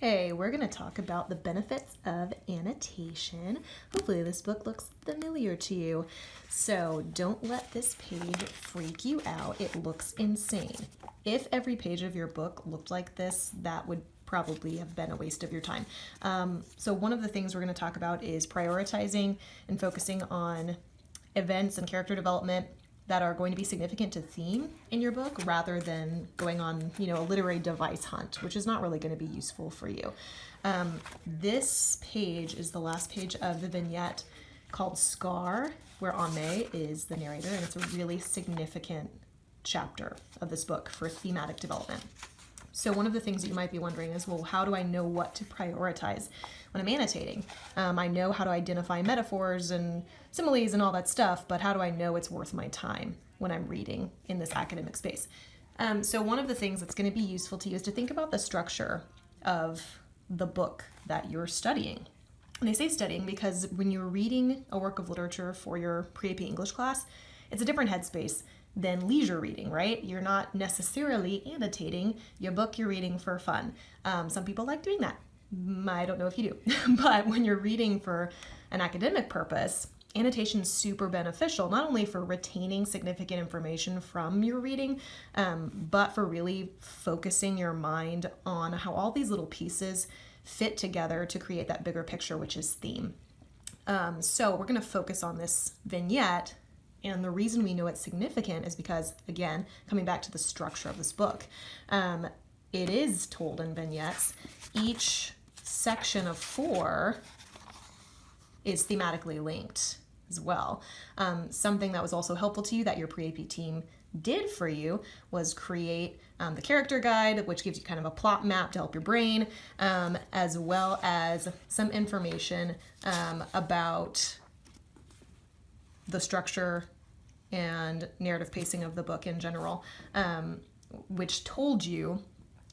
Hey, we're going to talk about the benefits of annotation. Hopefully this book looks familiar to you. So don't let this page freak you out. It looks insane. If every page of your book looked like this, that would probably have been a waste of your time. So one of the things we're going to talk about is prioritizing and focusing on events and character development that are going to be significant to theme in your book rather than going on, a literary device hunt, which is not really going to be useful for you. This page is the last page of the vignette called Scar, where Ame is the narrator, and it's a really significant chapter of this book for thematic development. So one of the things that you might be wondering is, well, how do I know what to prioritize when I'm annotating? I know how to identify metaphors and similes and all that stuff, but how do I know it's worth my time when I'm reading in this academic space? So one of the things that's going to be useful to you is to think about the structure of the book that you're studying. And I say studying because when you're reading a work of literature for your pre-AP English class, it's a different headspace than leisure reading, right? You're not necessarily annotating your book, you're reading for fun. Some people like doing that. I don't know if you do. But when you're reading for an academic purpose, annotation is super beneficial, not only for retaining significant information from your reading, but for really focusing your mind on how all these little pieces fit together to create that bigger picture, which is theme. So we're going to focus on this vignette. And the reason we know it's significant is because, again, coming back to the structure of this book, it is told in vignettes. Each section of 4 is thematically linked as well. Something that was also helpful to you that your pre-AP team did for you was create the character guide, which gives you kind of a plot map to help your brain, as well as some information about the structure and narrative pacing of the book in general, which told you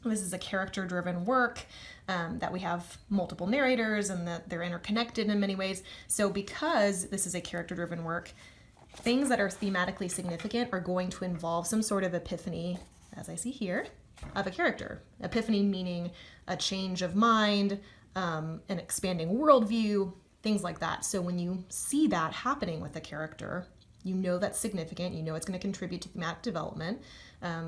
this is a character-driven work, that we have multiple narrators and that they're interconnected in many ways. So because this is a character-driven work, things that are thematically significant are going to involve some sort of epiphany, as I see here, of a character. Epiphany meaning a change of mind, an expanding worldview, things like that. So when you see that happening with a character, you know that's significant, you know it's going to contribute to thematic development,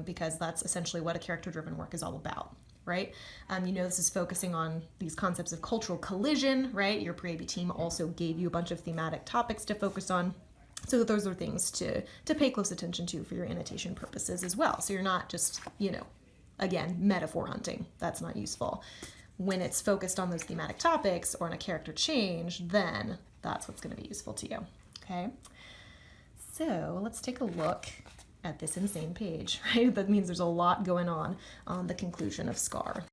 because that's essentially what a character-driven work is all about, right? You know this is focusing on these concepts of cultural collision, right? Your pre-AP team also gave you a bunch of thematic topics to focus on. So those are things to pay close attention to for your annotation purposes as well. So you're not just, again, metaphor hunting. That's not useful. When it's focused on those thematic topics or on a character change, then that's what's going to be useful to you, okay? So let's take a look at this insane page, right? That means there's a lot going on the conclusion of Scar.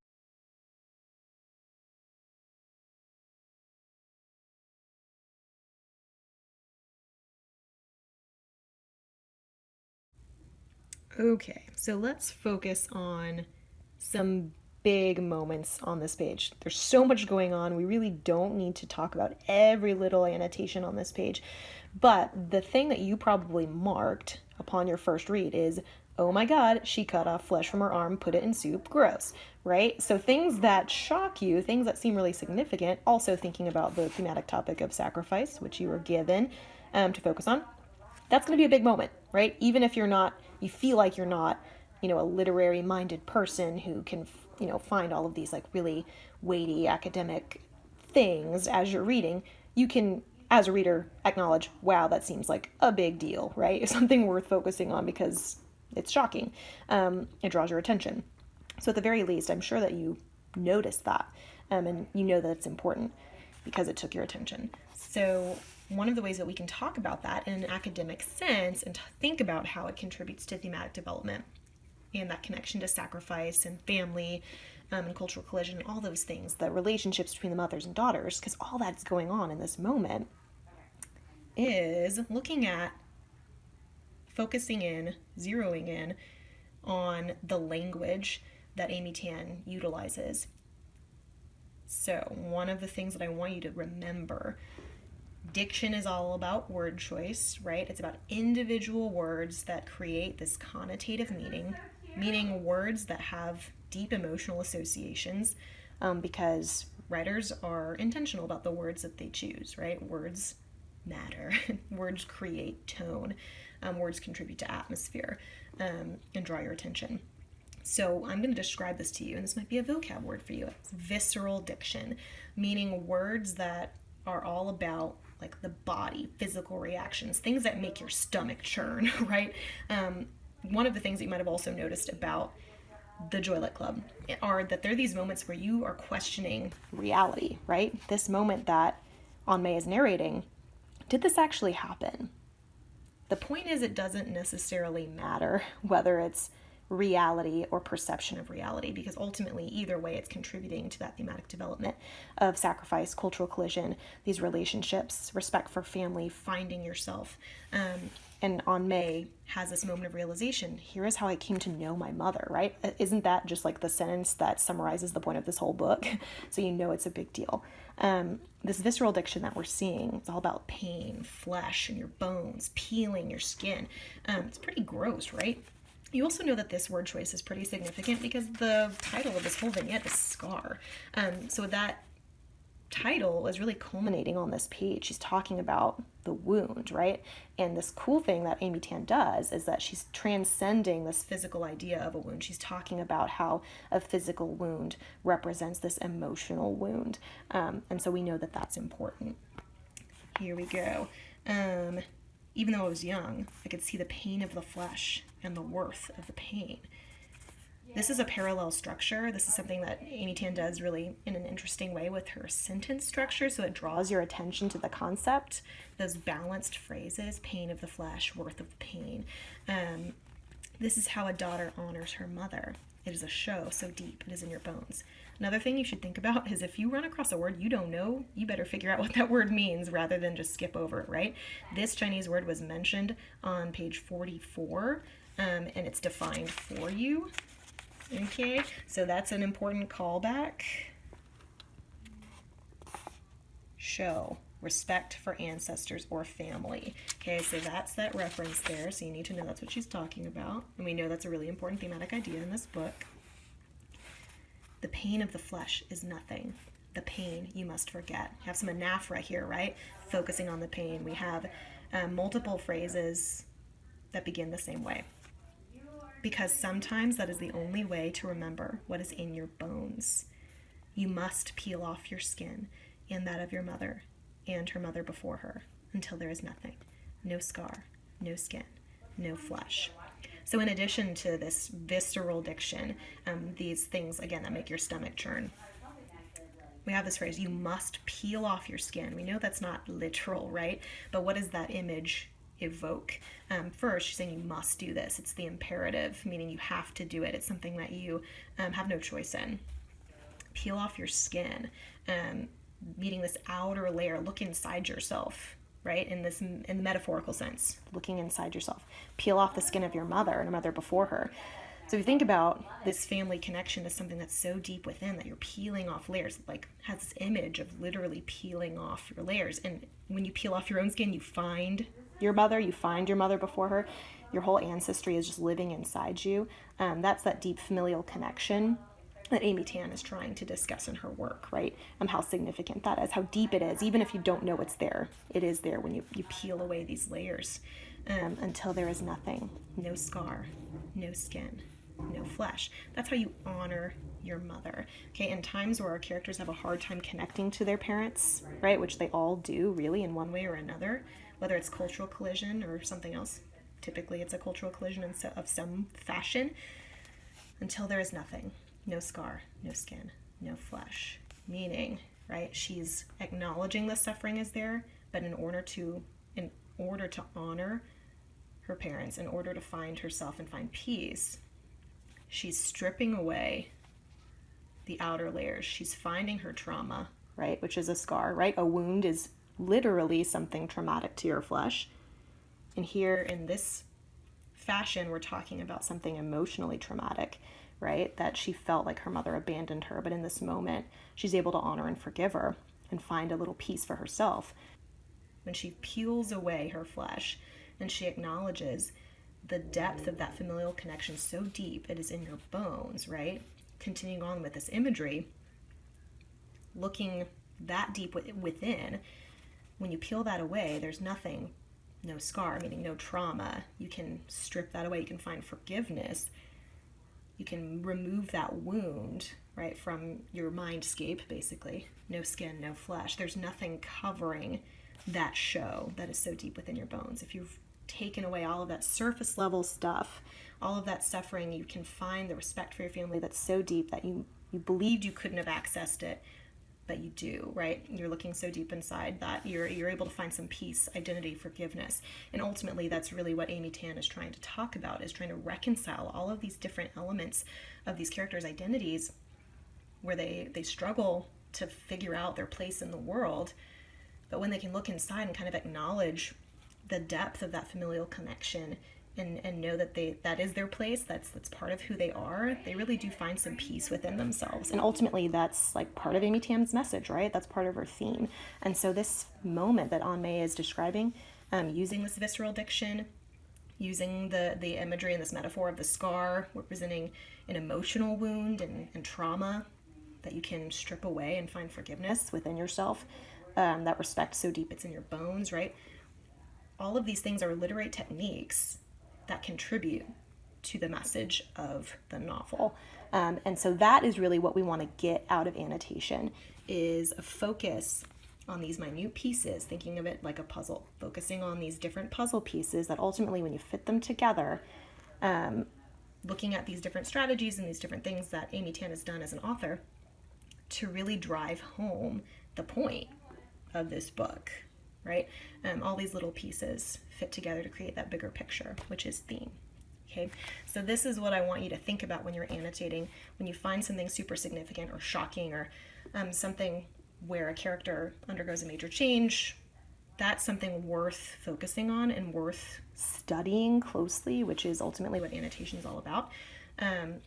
Okay, so let's focus on some big moments on this page. There's so much going on. We really don't need to talk about every little annotation on this page. But the thing that you probably marked upon your first read is, oh my God, she cut off flesh from her arm, put it in soup, gross, right? So things that shock you, things that seem really significant, also thinking about the thematic topic of sacrifice, which you were given to focus on, that's going to be a big moment, right? Even if you feel like you're not, a literary minded person who can, find all of these like really weighty academic things as you're reading, you can, as a reader, acknowledge, wow, that seems like a big deal, right? It's something worth focusing on because it's shocking. It draws your attention. So at the very least, I'm sure that you noticed that, and you know that it's important because it took your attention. So one of the ways that we can talk about that in an academic sense and think about how it contributes to thematic development and that connection to sacrifice and family and cultural collision, all those things, the relationships between the mothers and daughters, because all that's going on in this moment, is looking at focusing in, zeroing in on the language that Amy Tan utilizes. So one of the things that I want you to remember, diction is all about word choice, right? It's about individual words that create this connotative meaning words that have deep emotional associations because writers are intentional about the words that they choose, right? Words matter. Words create tone. Words contribute to atmosphere and draw your attention. So I'm going to describe this to you, and this might be a vocab word for you. It's visceral diction, meaning words that are all about like the body, physical reactions, things that make your stomach churn, right? One of the things that you might have also noticed about the Joylet Club are that there are these moments where you are questioning reality, right? This moment that An Mei is narrating, did this actually happen? The point is, it doesn't necessarily matter whether it's reality or perception of reality, because ultimately, either way, it's contributing to that thematic development of sacrifice, cultural collision, these relationships, respect for family, finding yourself. And An Mei has this moment of realization. Here is how I came to know my mother, right? Isn't that just like the sentence that summarizes the point of this whole book? So you know it's a big deal. This visceral diction that we're seeing, it's all about pain, flesh, and your bones, peeling your skin. It's pretty gross, right? You also know that this word choice is pretty significant because the title of this whole vignette is Scar. So that title is really culminating on this page. She's talking about the wound, right? And this cool thing that Amy Tan does is that she's transcending this physical idea of a wound. She's talking about how a physical wound represents this emotional wound. And so we know that that's important. Here we go. Even though I was young, I could see the pain of the flesh and the worth of the pain. This is a parallel structure. This is something that Amy Tan does really in an interesting way with her sentence structure. So it draws your attention to the concept, those balanced phrases, pain of the flesh, worth of the pain. This is how a daughter honors her mother. It is a show so deep, it is in your bones. Another thing you should think about is if you run across a word you don't know, you better figure out what that word means rather than just skip over it, right? This Chinese word was mentioned on page 44, and it's defined for you. Okay, so that's an important callback. Show respect for ancestors or family. Okay, so that's that reference there. So you need to know that's what she's talking about. And we know that's a really important thematic idea in this book. The pain of the flesh is nothing. The pain you must forget. You have some anaphora here, right? Focusing on the pain. We have multiple phrases that begin the same way. Because sometimes that is the only way to remember what is in your bones. You must peel off your skin and that of your mother and her mother before her until there is nothing. No scar, no skin, no flesh. So in addition to this visceral diction, these things, again, that make your stomach churn, we have this phrase, you must peel off your skin. We know that's not literal, right? But what does that image evoke? First, she's saying you must do this. It's the imperative, meaning you have to do it. It's something that you have no choice in. Peel off your skin, meaning this outer layer. Look inside yourself, right? In the metaphorical sense, looking inside yourself. Peel off the skin of your mother and a mother before her. So if you think about this family connection as something that's so deep within that you're peeling off layers, like has this image of literally peeling off your layers. And when you peel off your own skin, you find your mother before her. Your whole ancestry is just living inside you. That's that deep familial connection that Amy Tan is trying to discuss in her work, right? How significant that is, how deep it is, even if you don't know it's there. It is there when you peel away these layers until there is nothing, no scar, no skin, no flesh. That's how you honor your mother. Okay, in times where our characters have a hard time connecting to their parents, right, which they all do really in one way or another, whether it's cultural collision or something else. Typically it's a cultural collision of some fashion. Until there is nothing, no scar, no skin, no flesh. Meaning, right, she's acknowledging the suffering is there, but in order to honor her parents, in order to find herself and find peace, she's stripping away the outer layers. She's finding her trauma, right, which is a scar, right? A wound is literally something traumatic to your flesh. And here in this fashion, we're talking about something emotionally traumatic, right? That she felt like her mother abandoned her, but in this moment, she's able to honor and forgive her and find a little peace for herself. When she peels away her flesh and she acknowledges the depth of that familial connection so deep, it is in your bones, right? Continuing on with this imagery, looking that deep within, when you peel that away, there's nothing, no scar, meaning no trauma. You can strip that away. You can find forgiveness. You can remove that wound, right, from your mindscape, basically. No skin, no flesh. There's nothing covering that show that is so deep within your bones. If you've taken away all of that surface level stuff, all of that suffering, you can find the respect for your family that's so deep that you believed you couldn't have accessed it, but you do, right? You're looking so deep inside that you're able to find some peace, identity, forgiveness. And ultimately, that's really what Amy Tan is trying to talk about, is trying to reconcile all of these different elements of these characters' identities where they struggle to figure out their place in the world. But when they can look inside and kind of acknowledge the depth of that familial connection and know that that is their place, that's part of who they are, they really do find some peace within themselves. And ultimately, that's like part of Amy Tam's message, right? That's part of her theme. And so this moment that An Mei is describing, using this visceral diction, using the imagery and this metaphor of the scar representing an emotional wound and trauma that you can strip away and find forgiveness within yourself, that respect so deep it's in your bones, right? All of these things are literary techniques that contribute to the message of the novel. And so that is really what we want to get out of Annotation, is a focus on these minute pieces, thinking of it like a puzzle, focusing on these different puzzle pieces that ultimately, when you fit them together, looking at these different strategies and these different things that Amy Tan has done as an author to really drive home the point of this book, right? All these little pieces fit together to create that bigger picture, which is theme. Okay, so this is what I want you to think about when you're annotating. When you find something super significant or shocking, or something where a character undergoes a major change, that's something worth focusing on and worth studying closely, which is ultimately what annotation is all about.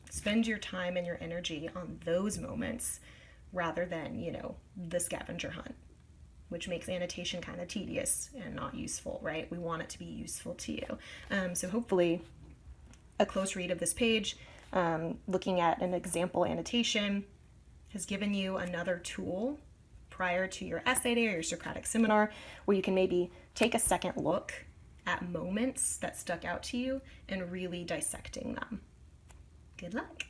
Spend your time and your energy on those moments rather than, the scavenger hunt, which makes annotation kind of tedious and not useful, right? We want it to be useful to you. So hopefully a close read of this page, looking at an example annotation, has given you another tool prior to your essay day or your Socratic seminar, where you can maybe take a second look at moments that stuck out to you and really dissecting them. Good luck.